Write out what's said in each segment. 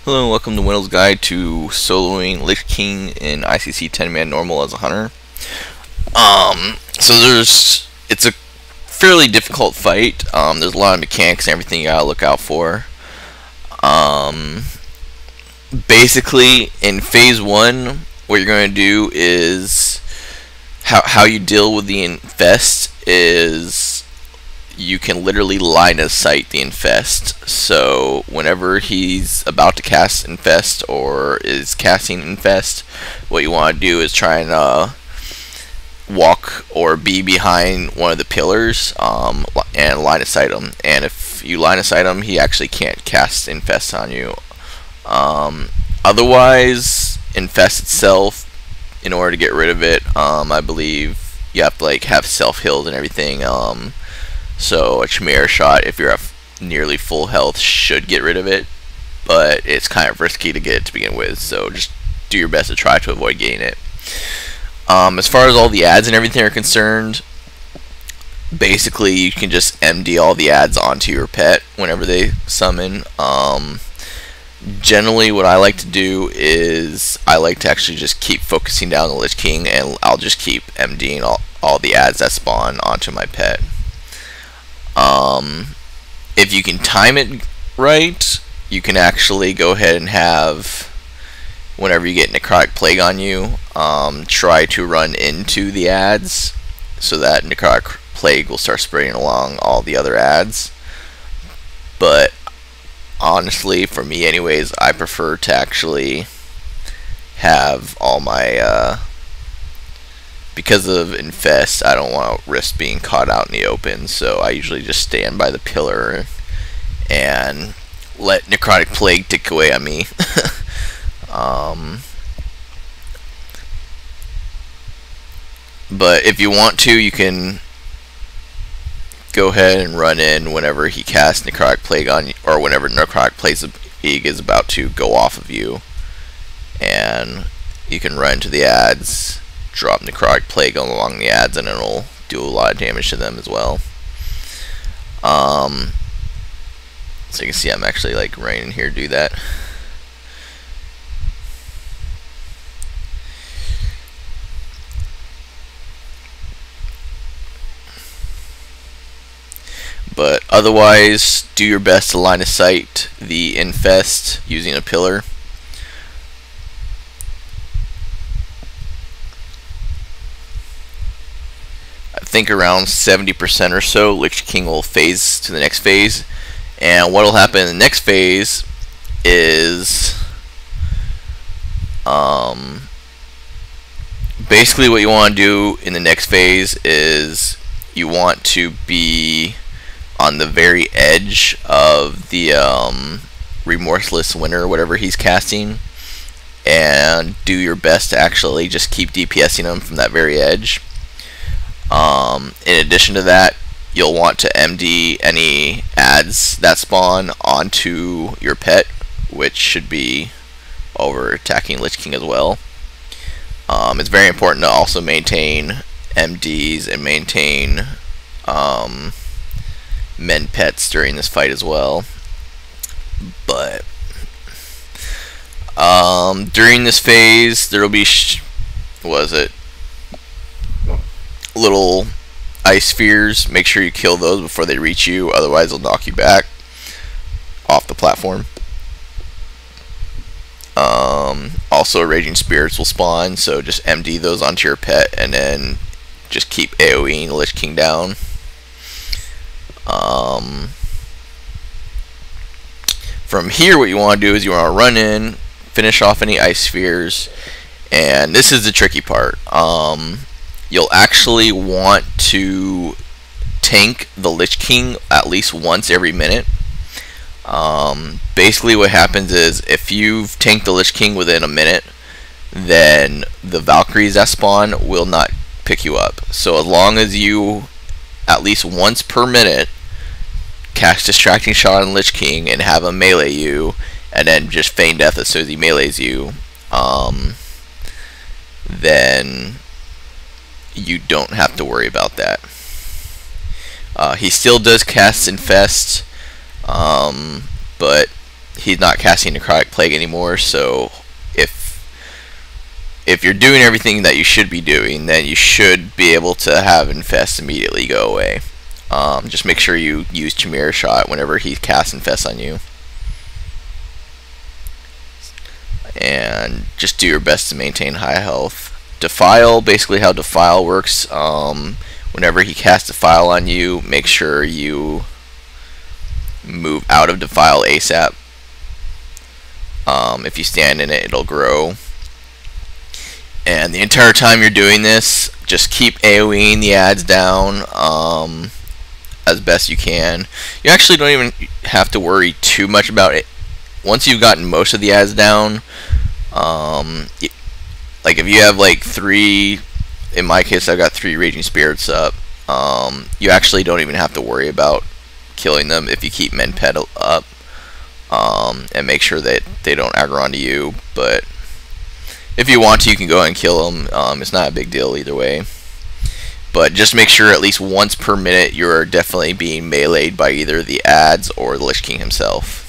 Hello and welcome to wenll's Guide to soloing Lich King in ICC 10-man normal as a hunter. It's a fairly difficult fight. There's a lot of mechanics and everything you gotta look out for. Basically, in phase 1, what you're going to do is how you deal with the infest is you can literally line of sight the infest. So whenever he's about to cast infest or is casting infest, what you want to do is try and walk or be behind one of the pillars and line of sight him. And if you line of sight him, he actually can't cast infest on you. Otherwise, infest itself, in order to get rid of it, I believe you have to have self-healed and everything. So a Chimera shot, if you're at nearly full health, should get rid of it, but it's kind of risky to get it to begin with, so just do your best to try to avoid getting it. As far as all the ads and everything are concerned, basically you can just MD all the ads onto your pet whenever they summon. Generally what I like to do is I like to actually just keep focusing down the Lich King, and I'll just keep MDing all the ads that spawn onto my pet. If you can time it right, you can actually go ahead and have, whenever you get Necrotic Plague on you, try to run into the ads so that Necrotic Plague will start spreading along all the other ads. But honestly, for me anyways, I prefer to actually have all my because of infest, I don't want to risk being caught out in the open, so I usually just stand by the pillar and let Necrotic Plague tick away on me. But if you want to, you can go ahead and run in whenever he casts Necrotic Plague on you, or whenever Necrotic Plague is about to go off of you, and you can run to the ads, drop Necrotic Plague along the ads, and it'll do a lot of damage to them as well. So you can see I'm actually right in here to do that. But otherwise, do your best to line of sight the infest using a pillar. I think around 70% or so, Lich King will phase to the next phase. And what will happen in the next phase is basically what you want to do in the next phase is you want to be on the very edge of the Remorseless Winter, whatever he's casting, and do your best to actually just keep DPSing him from that very edge. In addition to that, you'll want to MD any ads that spawn onto your pet, which should be over attacking Lich King as well. It's very important to also maintain MDs and maintain men pets during this fight as well. But during this phase, there will be little ice spheres. Make sure you kill those before they reach you, otherwise they'll knock you back off the platform. Also, Raging Spirits will spawn, so just MD those onto your pet and then just keep AoEing Lich King down. From here, what you want to do is you want to run in, finish off any ice spheres, and this is the tricky part. You'll actually want to tank the Lich King at least once every minute. Basically what happens is if you've tanked the Lich King within a minute, then the Valkyries that spawn will not pick you up. So as long as you at least once per minute cast Distracting Shot on Lich King and have him melee you, and then just feign death as soon as he melees you, then you don't have to worry about that. He still does cast Infest, but he's not casting Necrotic Plague anymore. So if you're doing everything that you should be doing, then you should be able to have Infest immediately go away. Just make sure you use Chimera Shot whenever he casts Infest on you. And just do your best to maintain high health. Defile, basically how Defile works, whenever he casts Defile on you, make sure you move out of Defile ASAP. If you stand in it, it'll grow. And the entire time you're doing this, just keep AoEing the ads down as best you can. You actually don't even have to worry too much about it. Once you've gotten most of the ads down, like if you have like 3, in my case I've got 3 Raging Spirits up, you actually don't even have to worry about killing them if you keep Menped up, and make sure that they don't aggro onto you. But if you want to, you can go ahead and kill them. It's not a big deal either way. But just make sure at least once per minute you're definitely being meleeed by either the ads or the Lich King himself.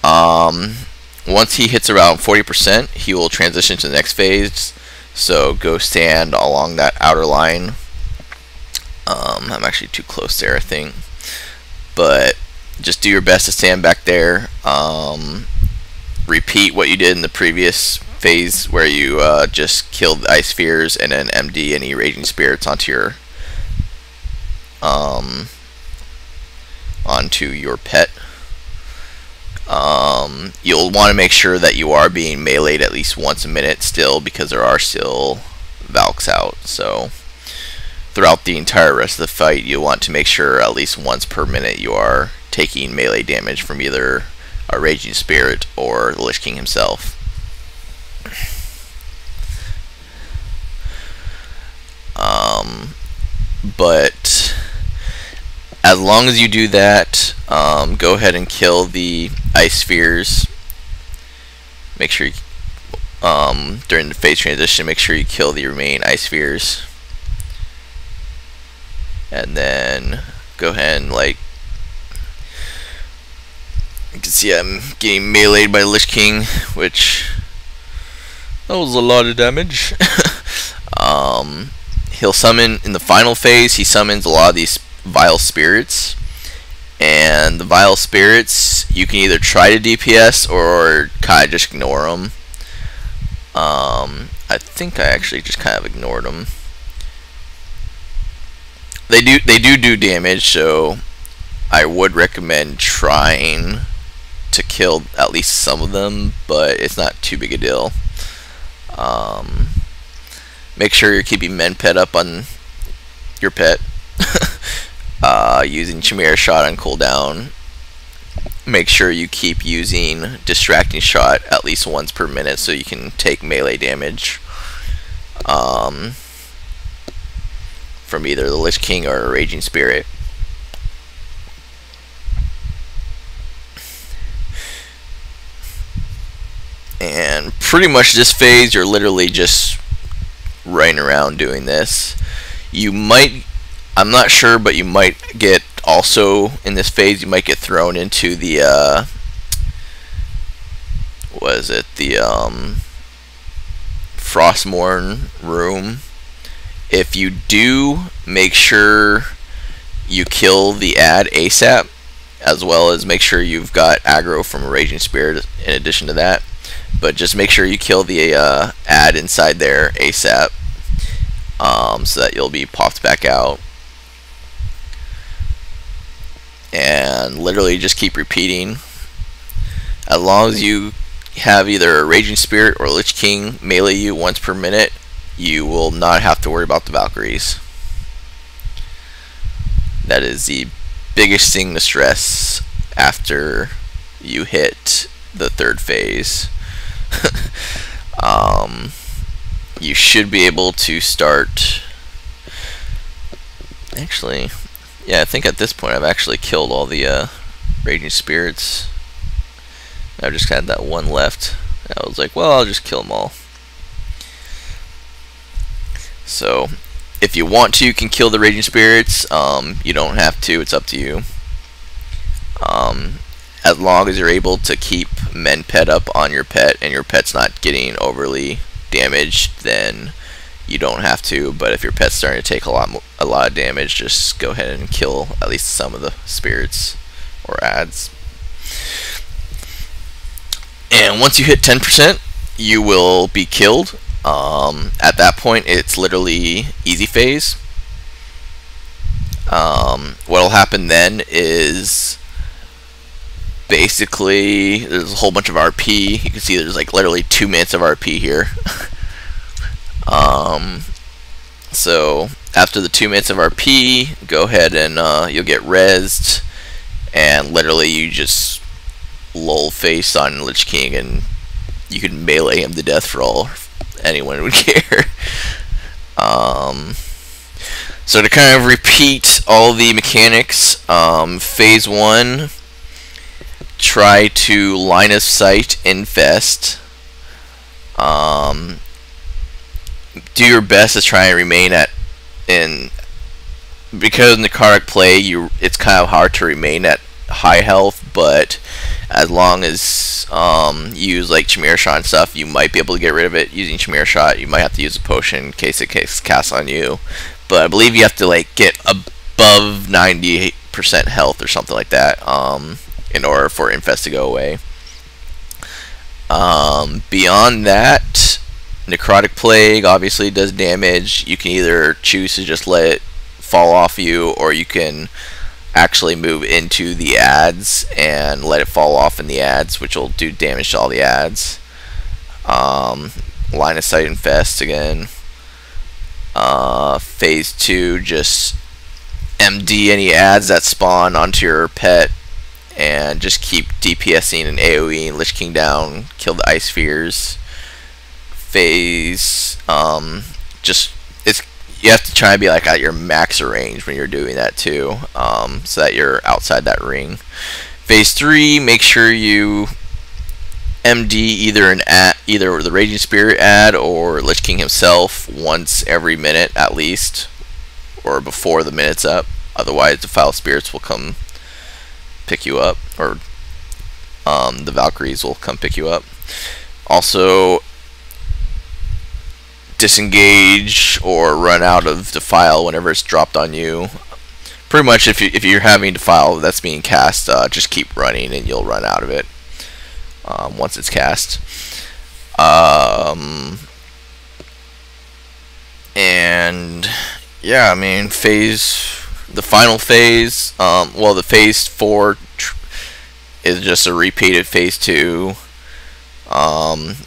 Once he hits around 40%, he will transition to the next phase. So go stand along that outer line. I'm actually too close there, I think. But just do your best to stand back there. Repeat what you did in the previous phase where you just killed the Ice Spheres and then MD any Raging Spirits onto your pet. You'll want to make sure that you are being meleeed at least once a minute still, because there are still Valks out. So throughout the entire rest of the fight, you'll want to make sure at least once per minute you are taking melee damage from either a Raging Spirit or the Lich King himself. But as long as you do that, go ahead and kill the Ice Spheres. Make sure you, during the phase transition, make sure you kill the remaining Ice Spheres. And then go ahead and, like, you can see I'm getting meleeed by the Lich King, which, that was a lot of damage. He'll summon, in the final phase, he summons a lot of these Vile Spirits. And the Vile Spirits, you can either try to DPS or kind of just ignore them. I think I actually just kind of ignored them. They do damage, so I would recommend trying to kill at least some of them, but it's not too big a deal. Make sure you're keeping Menped up on your pet. Using Chimera Shot on cooldown. Make sure you keep using Distracting Shot at least once per minute so you can take melee damage from either the Lich King or a Raging Spirit. And pretty much this phase, you're literally just running around doing this. You might, I'm not sure, but you might get also in this phase, you might get thrown into the what is it, the Frostmourne room. If you do, make sure you kill the ad ASAP, as well as make sure you've got aggro from a Raging Spirit in addition to that. But just make sure you kill the ad inside there ASAP, so that you'll be popped back out. And literally just keep repeating. As long as you have either a Raging Spirit or Lich King melee you once per minute, you will not have to worry about the Valkyries. That is the biggest thing to stress after you hit the third phase. You should be able to start, actually, yeah, I think at this point I've actually killed all the Raging Spirits. I've just had that one left. I was like, well, I'll just kill them all. So if you want to, you can kill the Raging Spirits. You don't have to, it's up to you. as long as you're able to keep mend pet up on your pet and your pet's not getting overly damaged, then you don't have to. But if your pet's starting to take a lot of damage, just go ahead and kill at least some of the spirits or ads. And once you hit 10%, you will be killed. At that point, it's literally easy phase. What will happen then is basically there's a whole bunch of RP. You can see there's like literally 2 minutes of RP here. So after the 2 minutes of RP, go ahead and you'll get rezzed, and literally you just lull face on Lich King, and you can melee him to death for all anyone would care. So to kind of repeat all the mechanics, phase 1, try to line of sight infest. Do your best to try and remain because in necrotic play it's kind of hard to remain at high health, but as long as you use like Chimera Shot and stuff, you might be able to get rid of it using Chimera Shot. You might have to use a potion in case it casts on you, but I believe you have to like get above 98% health or something like that in order for infest to go away. Beyond that, necrotic plague obviously does damage. You can either choose to just let it fall off you, or you can actually move into the ads and let it fall off in the ads, which will do damage to all the ads. Line of sight infest again. Phase 2, just MD any ads that spawn onto your pet and just keep DPSing and AoEing Lich King down, kill the ice spheres. Phase, you have to try and be like at your max range when you're doing that too, so that you're outside that ring. Phase 3, make sure you MD either the Raging Spirit ad or Lich King himself once every minute at least, or before the minute's up. Otherwise, the foul spirits will come pick you up, or the Valkyries will come pick you up. Also, disengage or run out of Defile whenever it's dropped on you. Pretty much if you're having Defile that's being cast, just keep running and you'll run out of it once it's cast. And yeah, I mean, the final phase, well, the phase 4 is just a repeated phase 2.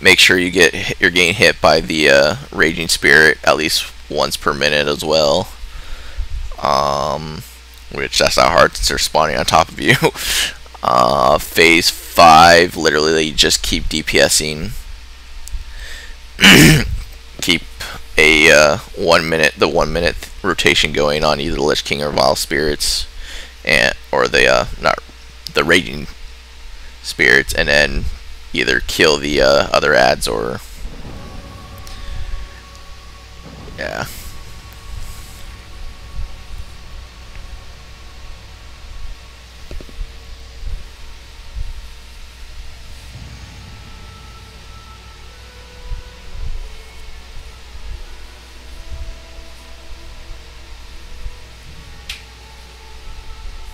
Make sure you're getting hit by the Raging Spirit at least once per minute as well. Which that's not hard since they're spawning on top of you. Phase 5, literally just keep DPSing. Keep a 1 minute rotation going on either the Lich King or Vile Spirits, or the Raging Spirits, and then either kill the other ads or yeah.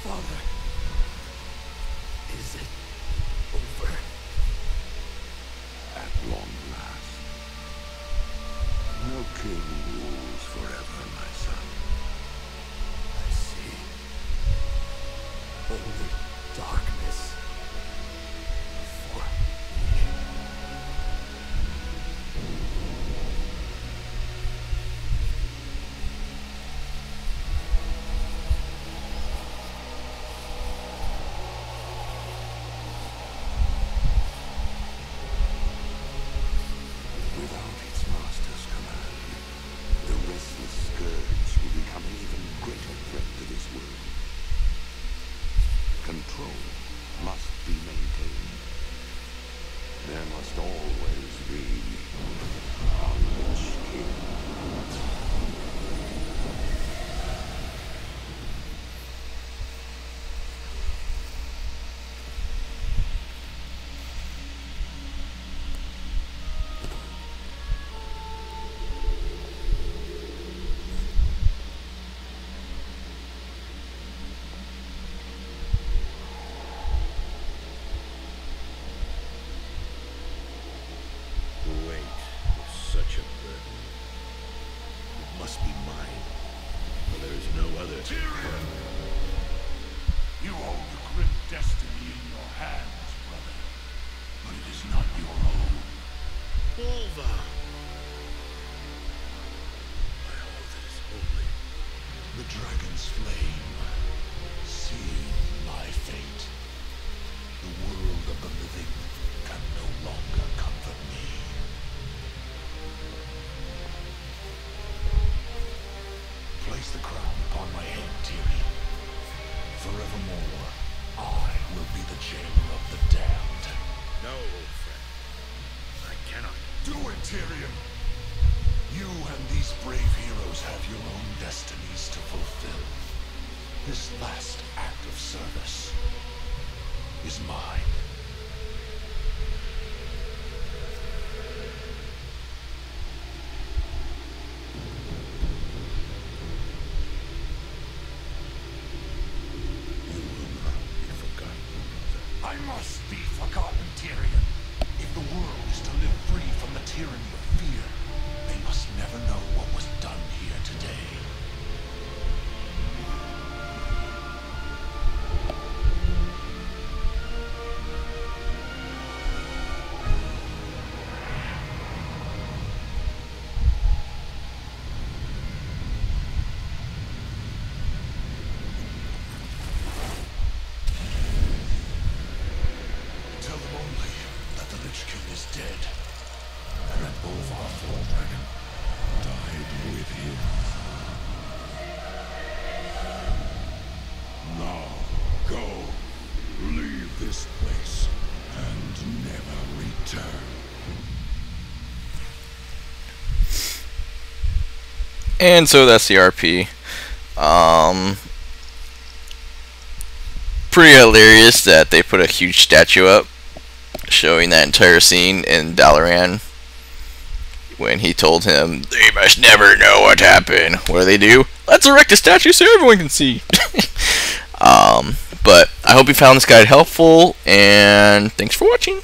Father, is it over? At long last. No king rules forever, my son. I see. Only darkness for me. Without its master's command, the restless scourge will become an even greater threat to this world. Control must be maintained. There must always be a Lich King. must be mine, for there is no other. Tyrion! You hold the grim destiny in your hands, brother. But it is not your own. Volva! By all that is holy, The dragon's flame. Seeing my fate. The world of the living can no longer comfort me. Place the crown upon my head, Tyrion. Forevermore, I will be the jailer of the damned. no, old friend. I cannot. Do it, Tyrion! You and these brave heroes have your own destinies to fulfill. This last act of service is mine. You will not be forgotten, brother. I must be forgotten, Tyrion. If the world is to live free from the tyranny of fear, they must never know what was done here today. Tell them only that the Lich King is dead, and that Bolvar Dragon died with him. Now, go. Leave this place, and never return. And so that's the RP. Pretty hilarious that they put a huge statue up showing that entire scene in Dalaran when he told him they must never know what happened. What do? Let's erect a statue so everyone can see. But I hope you found this guide helpful, and thanks for watching.